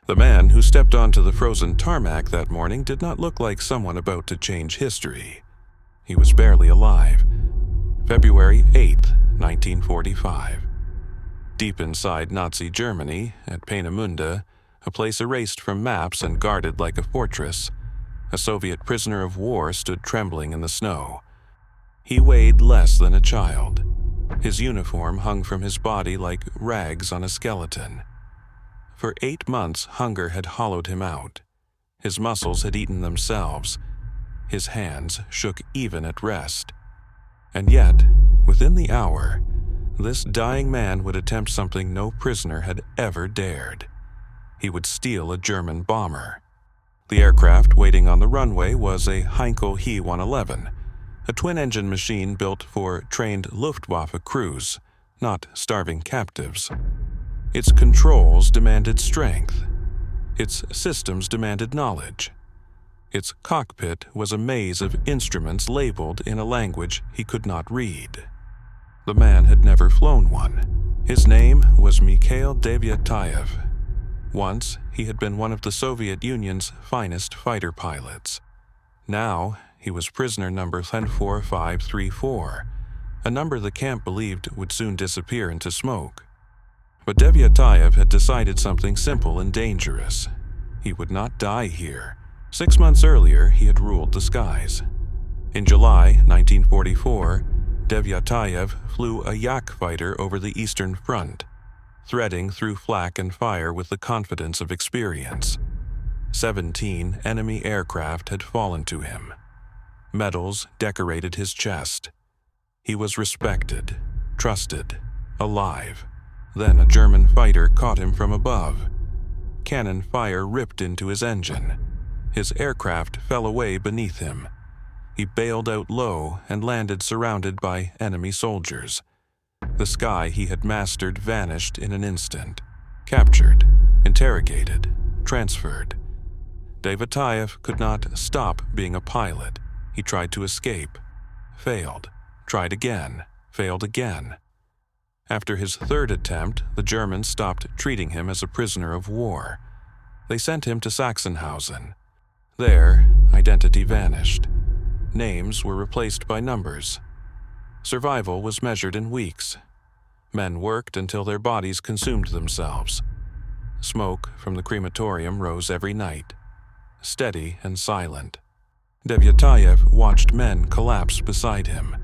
The man who stepped onto the frozen tarmac that morning did not look like someone about to change history. He was barely alive. February 8, 1945. Deep inside Nazi Germany, at Peenemünde, a place erased from maps and guarded like a fortress, a Soviet prisoner of war stood trembling in the snow. He weighed less than a child. His uniform hung from his body like rags on a skeleton. For 8 months, hunger had hollowed him out. His muscles had eaten themselves. His hands shook even at rest. And yet, within the hour, this dying man would attempt something no prisoner had ever dared. He would steal a German bomber. The aircraft waiting on the runway was a Heinkel He 111, a twin-engine machine built for trained Luftwaffe crews, not starving captives. Its controls demanded strength. Its systems demanded knowledge. Its cockpit was a maze of instruments labeled in a language he could not read. The man had never flown one. His name was Mikhail Devyatayev. Once, he had been one of the Soviet Union's finest fighter pilots. Now, he was prisoner number 14534, a number the camp believed would soon disappear into smoke. But Devyatayev had decided something simple and dangerous. He would not die here. 6 months earlier, he had ruled the skies. In July 1944, Devyatayev flew a Yak fighter over the Eastern Front, threading through flak and fire with the confidence of experience. 17 enemy aircraft had fallen to him. Medals decorated his chest. He was respected, trusted, alive. Then a German fighter caught him from above. Cannon fire ripped into his engine. His aircraft fell away beneath him. He bailed out low and landed surrounded by enemy soldiers. The sky he had mastered vanished in an instant. Captured, interrogated, transferred. Devyatayev could not stop being a pilot. He tried to escape. Failed. Tried again. Failed again. After his third attempt, the Germans stopped treating him as a prisoner of war. They sent him to Sachsenhausen. There, identity vanished. Names were replaced by numbers. Survival was measured in weeks. Men worked until their bodies consumed themselves. Smoke from the crematorium rose every night, steady and silent. Devyatayev watched men collapse beside him,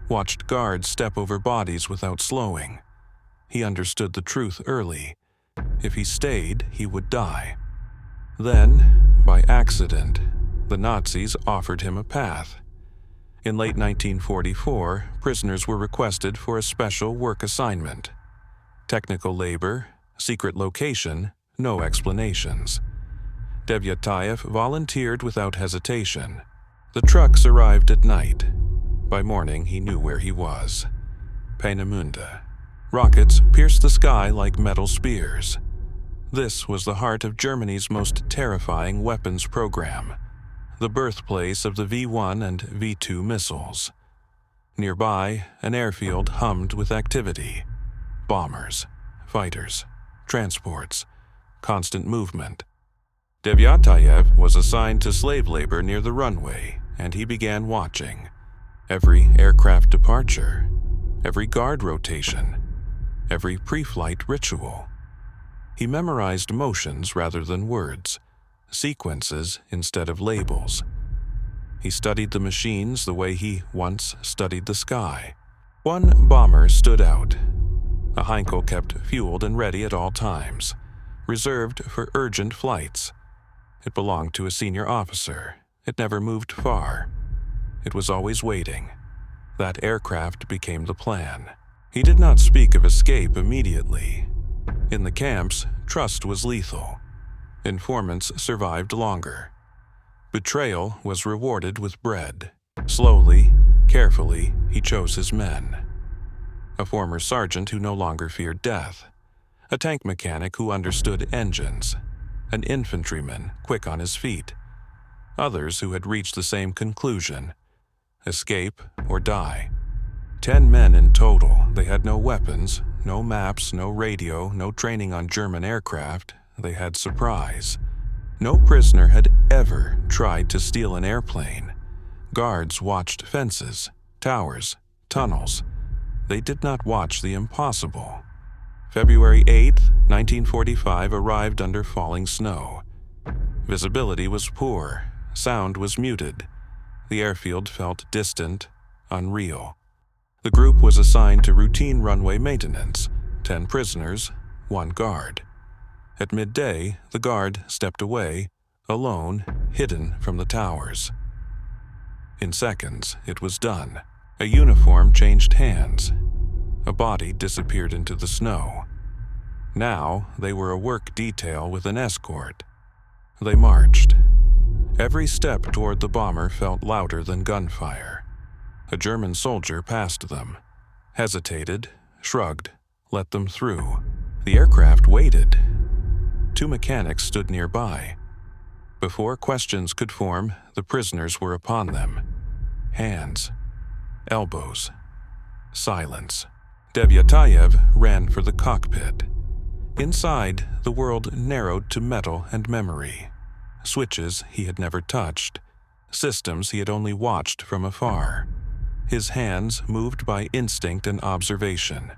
watched guards step over bodies without slowing. He understood the truth early. If he stayed, he would die. Then, by accident, the Nazis offered him a path. In late 1944, prisoners were requested for a special work assignment. Technical labor, secret location, no explanations. Devyatayev volunteered without hesitation. The trucks arrived at night. By morning, he knew where he was. Peenemünde. Rockets pierced the sky like metal spears. This was the heart of Germany's most terrifying weapons program, the birthplace of the V-1 and V-2 missiles. Nearby, an airfield hummed with activity. Bombers, fighters, transports, constant movement. Devyatayev was assigned to slave labor near the runway, and he began watching. Every aircraft departure, every guard rotation, every pre-flight ritual. He memorized motions rather than words, sequences instead of labels. He studied the machines the way he once studied the sky. One bomber stood out. A Heinkel kept fueled and ready at all times, reserved for urgent flights. It belonged to a senior officer. It never moved far. It was always waiting. That aircraft became the plan. He did not speak of escape immediately. In the camps, trust was lethal. Informants survived longer. Betrayal was rewarded with bread. Slowly, carefully, he chose his men. A former sergeant who no longer feared death. A tank mechanic who understood engines. An infantryman quick on his feet. Others who had reached the same conclusion: escape or die. 10 men in total. They had no weapons, no maps, no radio, no training on German aircraft. they had surprise. No prisoner had ever tried to steal an airplane. Guards watched fences, towers, tunnels. They did not watch the impossible. February 8, 1945 arrived under falling snow. Visibility was poor, sound was muted. The airfield felt distant, unreal. The group was assigned to routine runway maintenance, 10 prisoners, 1 guard. At midday, the guard stepped away, alone, hidden from the towers. In seconds, it was done. A uniform changed hands. A body disappeared into the snow. Now, they were a work detail with an escort. They marched. Every step toward the bomber felt louder than gunfire. A German soldier passed them, hesitated, shrugged, let them through. The aircraft waited. 2 mechanics stood nearby. Before questions could form, the prisoners were upon them. Hands, elbows, silence. Devyatayev ran for the cockpit. Inside, the world narrowed to metal and memory. Switches he had never touched, systems he had only watched from afar. His hands moved by instinct and observation.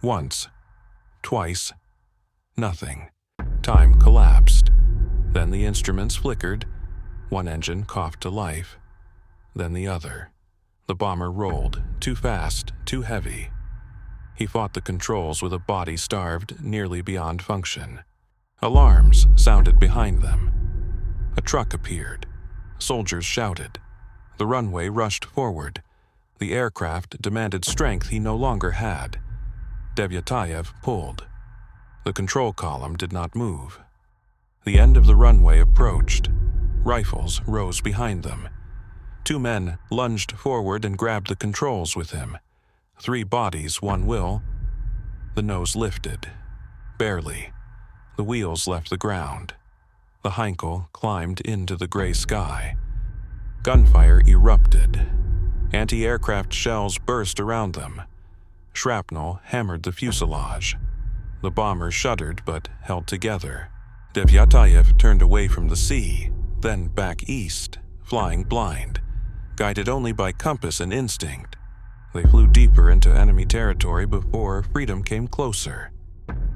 Once, twice, nothing. Time collapsed. Then the instruments flickered. One engine coughed to life. Then the other. The bomber rolled, too fast, too heavy. He fought the controls with a body starved nearly beyond function. Alarms sounded behind them. A truck appeared. Soldiers shouted. The runway rushed forward. The aircraft demanded strength he no longer had. Devyatayev pulled. The control column did not move. The end of the runway approached. Rifles rose behind them. 2 men lunged forward and grabbed the controls with him. 3 bodies, 1 will. The nose lifted. Barely. The wheels left the ground. The Heinkel climbed into the gray sky. Gunfire erupted. Anti-aircraft shells burst around them. Shrapnel hammered the fuselage. The bomber shuddered but held together. Devyatayev turned away from the sea, then back east, flying blind, guided only by compass and instinct. They flew deeper into enemy territory before freedom came closer.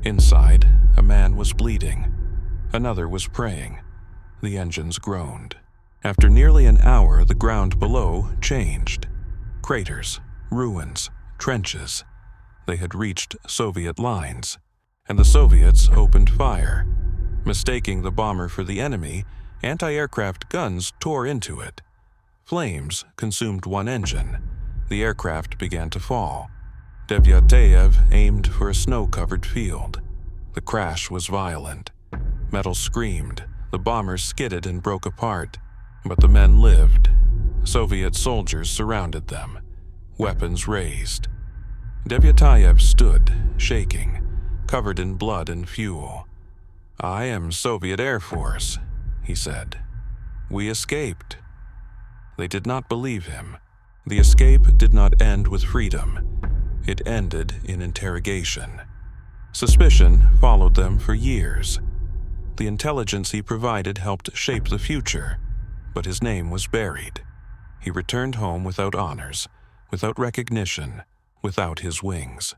Inside, a man was bleeding. Another was praying. The engines groaned. After nearly an hour, the ground below changed. Craters, ruins, trenches. They had reached Soviet lines, and the Soviets opened fire. Mistaking the bomber for the enemy, anti-aircraft guns tore into it. Flames consumed 1 engine. The aircraft began to fall. Devyatayev aimed for a snow-covered field. The crash was violent. Metal screamed. The bomber skidded and broke apart. But the men lived. Soviet soldiers surrounded them, weapons raised. Devyatayev stood, shaking, covered in blood and fuel. "I am Soviet Air Force," he said. "We escaped." They did not believe him. The escape did not end with freedom. It ended in interrogation. Suspicion followed them for years. The intelligence he provided helped shape the future, but his name was buried. He returned home without honors, without recognition, without his wings.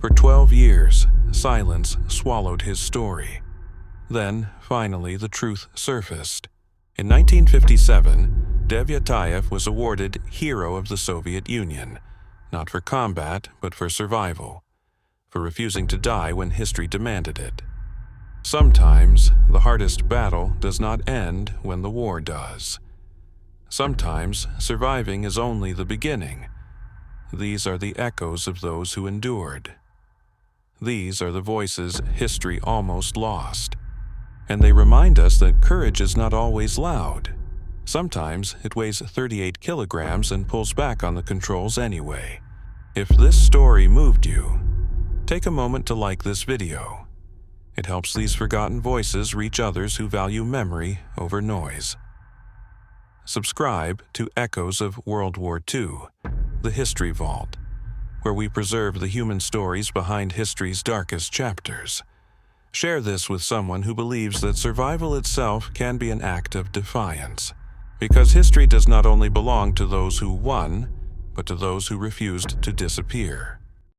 For 12 years, silence swallowed his story. Then, finally, the truth surfaced. In 1957, Devyatayev was awarded Hero of the Soviet Union, not for combat, but for survival, for refusing to die when history demanded it. Sometimes, the hardest battle does not end when the war does. Sometimes, surviving is only the beginning. These are the echoes of those who endured. These are the voices history almost lost. And they remind us that courage is not always loud. Sometimes it weighs 38 kilograms and pulls back on the controls anyway. If this story moved you, take a moment to like this video. It helps these forgotten voices reach others who value memory over noise. Subscribe to Echoes of World War II, the History Vault, where we preserve the human stories behind history's darkest chapters. Share this with someone who believes that survival itself can be an act of defiance, because history does not only belong to those who won, but to those who refused to disappear.